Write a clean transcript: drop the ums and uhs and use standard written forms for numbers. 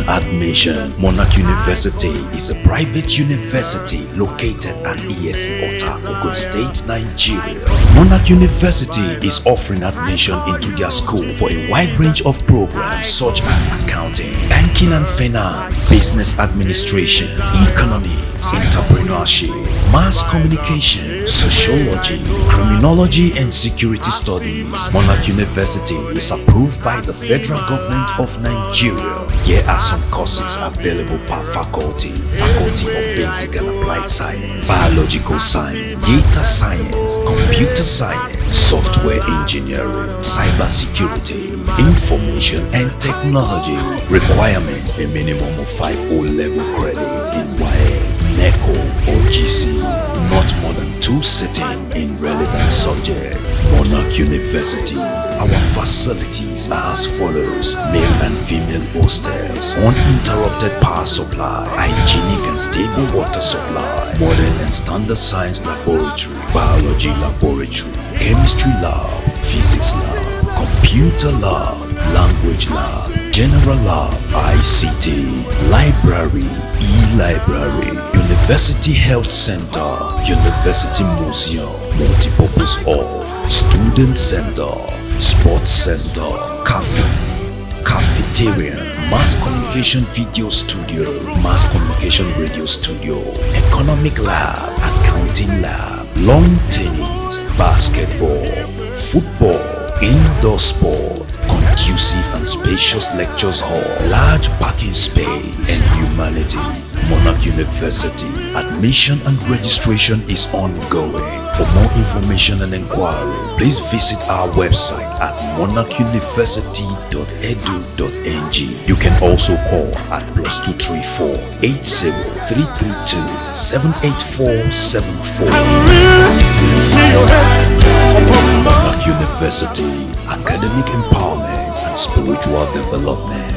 Admission. Monarch University is a private university located at IYESI Ota Ogun State, Nigeria. Monarch University is offering admission into their school for a wide range of programs such as accounting, banking and finance, business administration, economics, entrepreneurship, mass communication, sociology, criminology and security studies. Monarch University is approved by the federal government of Nigeria. Here are some courses available per faculty: Faculty of Basic and Applied Science, Biological Science, Data Science, Computer Science, Software Engineering, Cybersecurity, Information and Technology. Requirement: a minimum of 5 O-level credit in IYESI, NECO or GC, not more than 2 sitting in relevant subject. Monarch University. Our facilities are as follows: male and female hostels, uninterrupted power supply, hygienic and stable water supply, modern and standard science laboratory, biology laboratory, chemistry lab, physics lab, computer lab, language lab, general lab, ICT, library, e-library, university health center, university museum, multipurpose hall, student center, sports center, cafeteria, mass communication video studio, mass communication radio studio, economic lab, accounting lab, lawn tennis, basketball, football, indoor sport, conducive and spacious lectures hall, large parking space, and humanities. Monarch University. Admission and registration is ongoing. For more information and inquiry, please visit our website at monarchuniversity.edu.ng. You can also call at +234 80332 78474. Monarch University, academic empowerment and spiritual development.